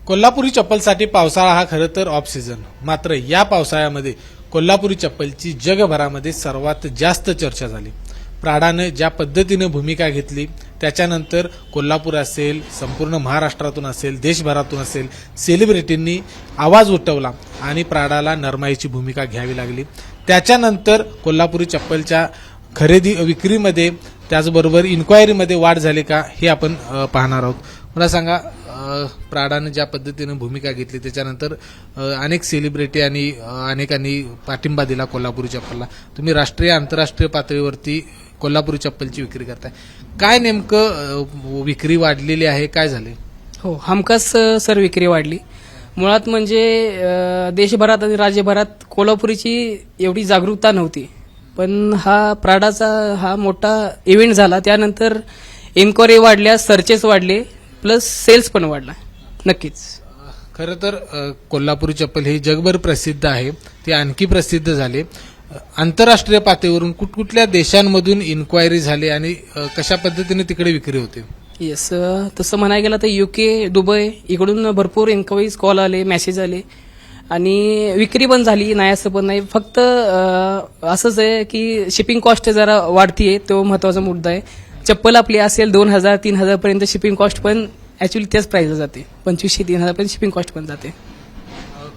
कोल्हापुरी चप्पलसाठी पावसाळा हा खरं तर ऑफ सीझन. मात्र या पावसाळ्यामध्ये कोल्हापुरी चप्पलची जगभरामध्ये सर्वात जास्त चर्चा झाली. प्राडानं ज्या पद्धतीने भूमिका घेतली त्याच्यानंतर कोल्हापूर असेल, संपूर्ण महाराष्ट्रातून असेल, देशभरातून असेल, सेलिब्रिटींनी आवाज उठवला आणि प्राडाला नरमाईची भूमिका घ्यावी लागली. त्याच्यानंतर कोल्हापुरी चप्पलच्या खरेदी विक्रीमध्ये त्याचबरोबर इन्क्वायरीमध्ये वाढ झाली का हे आपण पाहणार आहोत. मला सांगा, प्राडानं ज्या पद्धतीने भूमिका घेतली त्याच्यानंतर अनेक सेलिब्रिटी आणि अनेकांनी पाठिंबा दिला कोल्हापुरी चप्पलला. तुम्ही राष्ट्रीय आंतरराष्ट्रीय पातळीवरती कोल्हापुरी चप्पलची विक्री करताय, काय नेमकं विक्री वाढलेली आहे, काय झाले? हो, हमखास सर विक्री वाढली. मुळात म्हणजे देशभरात आणि राज्यभरात कोल्हापुरीची एवढी जागरूकता नव्हती, पण हा प्राडाचा हा मोठा इव्हेंट झाला. त्यानंतर इन्क्वायरी वाढल्या, सर्चेस वाढले, प्लस सेल्स पण वाढला. नक्कीच खरं तर कोल्हापुरी चप्पल ही जगभर प्रसिद्ध आहे, ते आणखी प्रसिद्ध झाले. आंतरराष्ट्रीय पातळीवरून कुठकुठल्या देशांमधून इन्क्वायरी झाली आणि कशा पद्धतीने तिकडे विक्री होते? येस, तसं म्हणायला गेलं तर UK, दुबई इकडून भरपूर इन्क्वायरीज, कॉल आले, मेसेज आले आणि विक्री पण झाली. नाही असं पण नाही, फक्त असंच आहे की शिपिंग कॉस्ट जरा वाढतीये, तो महत्वाचा मुद्दा आहे. चप्पल आपली असेल 2000-3000 पर्यंत शिपिंग कॉस्ट, पण ऍक्च्युली त्याच प्राइसला जाते. 2500-3000 पर्यंत शिपिंग कॉस्ट पण जाते.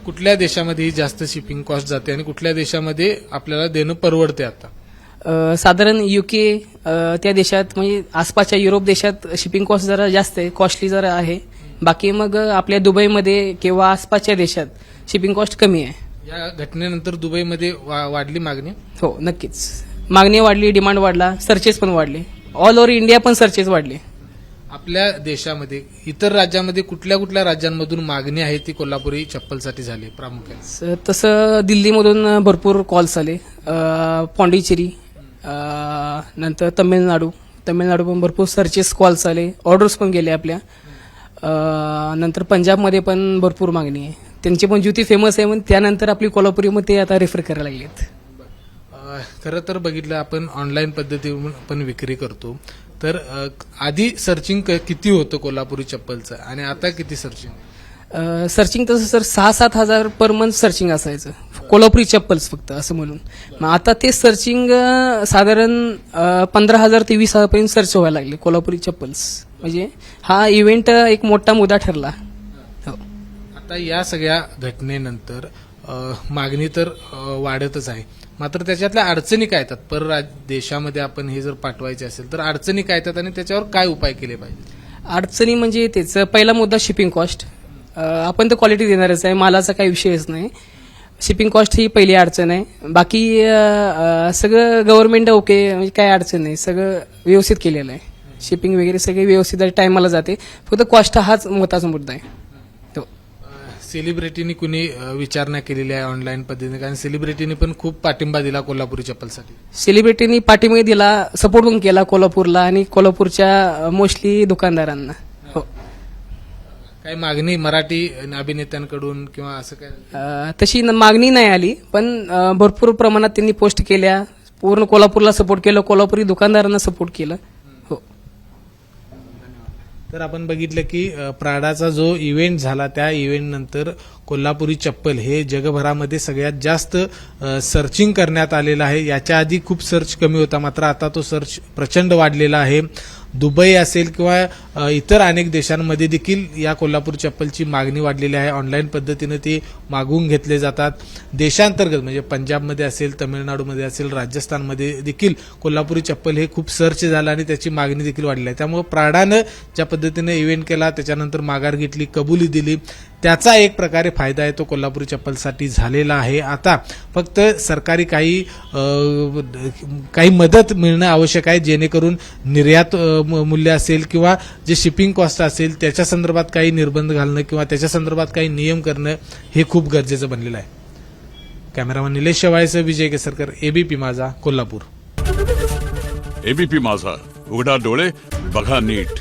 कुठल्या देशामध्ये ही जास्त शिपिंग कॉस्ट जाते आणि कुठल्या देशामध्ये आपल्याला देणं परवडते? आता साधारण UK त्या देशात, म्हणजे आसपासच्या युरोप देशात शिपिंग कॉस्ट जरा जास्त आहे, कॉस्टली जरा आहे. बाकी मग आपल्या दुबईमध्ये किंवा आसपासच्या देशात शिपिंग कॉस्ट कमी आहे. या घटनेनंतर दुबईमध्ये वाढली मागणी? हो, नक्कीच मागणी वाढली, डिमांड वाढला, सर्चेस पण वाढले. ऑल ओव्हर इंडिया पण सर्चेस वाढले. आपल्या देशामध्ये इतर राज्यामध्ये कुठल्या कुठल्या राज्यांमधून मागणी आहे ती कोल्हापुरी चप्पलसाठी झाली प्रामुख्याने? तसं दिल्लीमधून भरपूर कॉल्स आले, पॉंडिचेरी, नंतर तमिळनाडू पण भरपूर सर्चेस कॉल्स आले, ऑर्डर्स पण गेले आपल्या. नंतर पंजाबमध्ये पण भरपूर मागणी आहे, त्यांची पण ज्युती फेमस आहे, म्हणून त्यानंतर आपली कोल्हापुरीमध्ये आता रेफर करायला लागलेत. खरं तर बघितलं आपण ऑनलाईन पद्धतीवरून पण विक्री करतो, तर आधी सर्चिंग किती होतं कोल्हापुरी चप्पलचं आणि आता किती सर्चिंग? सर्चिंग तसं सर 6-7 हजार पर मंथ सर्चिंग असायचं कोल्हापुरी चप्पल्स फक्त असं म्हणून. मग आता ते सर्चिंग साधारण 15,000 ते 20,000 पर्यंत सर्च व्हायला लागले कोल्हापुरी चप्पल्स. म्हणजे हा इव्हेंट एक मोठा मुद्दा ठरला. हो, आता या सगळ्या घटनेनंतर मागणी तर वाढतच आहे, मात्र त्याच्यातल्या अडचणी काय येतात? देशामध्ये आपण हे जर पाठवायचे असेल तर अडचणी काय येतात आणि त्याच्यावर काय उपाय केले पाहिजे? अडचणी म्हणजे तेच, पहिला मुद्दा शिपिंग कॉस्ट. आपण तर क्वालिटी देणारच आहे, मालाचा काही विषयच नाही. शिपिंग कॉस्ट ही पहिली अडचण आहे. बाकी सगळं गव्हर्नमेंट ओके, म्हणजे काय अडचण नाही, सगळं व्यवस्थित केलेलं आहे. शिपिंग वगैरे सगळे व्यवस्थित टायमाला जाते, फक्त कॉस्ट हाच महत्वाचा मुद्दा आहे. सेलिब्रिटीनी कुणी विचारणा केलेली आहे ऑनलाईन पद्धतीने? कारण सेलिब्रिटीनी पण खूप पाठिंबा दिला कोल्हापुरी चप्पलसाठी. सेलिब्रिटींनी पाठिंबा दिला, सपोर्ट पण केला कोल्हापूरला आणि कोल्हापूरच्या मोस्टली दुकानदारांना. हो, काही मागणी मराठी अभिनेत्यांकडून किंवा असं काय? तशी मागणी नाही आली, पण भरपूर प्रमाणात त्यांनी पोस्ट केल्या, पूर्ण कोल्हापूरला सपोर्ट केलं, कोल्हापुरी दुकानदारांना सपोर्ट केलं. हो, तर आपण बघितलं की प्राडाचा जो इव्हेंट झाला त्या इव्हेंट नंतर कोल्हापुरी चप्पल हे जगभरामध्ये सगळ्यात जास्त सर्चिंग करण्यात आलेलं आहे. याच्या आधी खूप सर्च कमी होता, मात्र आता तो सर्च प्रचंड वाढलेला आहे. दुबई असेल किंवा इतर अनेक देशांमध्ये देखील या कोल्हापुरी चप्पलची मागणी वाढलेली आहे. ऑनलाईन पद्धतीने ते मागवून घेतले जातात. देशांतर्गत म्हणजे पंजाबमध्ये असेल, तमिळनाडूमध्ये असेल, राजस्थानमध्ये देखील कोल्हापुरी चप्पल हे खूप सर्च झालं आणि त्याची मागणी देखील वाढली आहे. त्यामुळे प्राडानं ज्या पद्धतीने इव्हेंट केला, त्याच्यानंतर माघार घेतली, कबुली दिली, त्याचा एक प्रकारे फायदा आहे तो कोल्हापुरी चप्पलसाठी झालेला आहे. आता फक्त सरकारी काही मदत मिळणं आवश्यक आहे, जेणेकरून निर्यात मूल्य असेल किंवा जे शिपिंग कॉस्ट असेल त्याच्या संदर्भात काही निर्बंध घालणं किंवा त्याच्या संदर्भात काही नियम करणं हे खूप गरजेचं बनलेलं आहे. कॅमेरामन निलेश शेवाळेसह विजय केसरकर, ABP माझा, कोल्हापूर. ABP माझा, उघडा डोळे बघा नीट.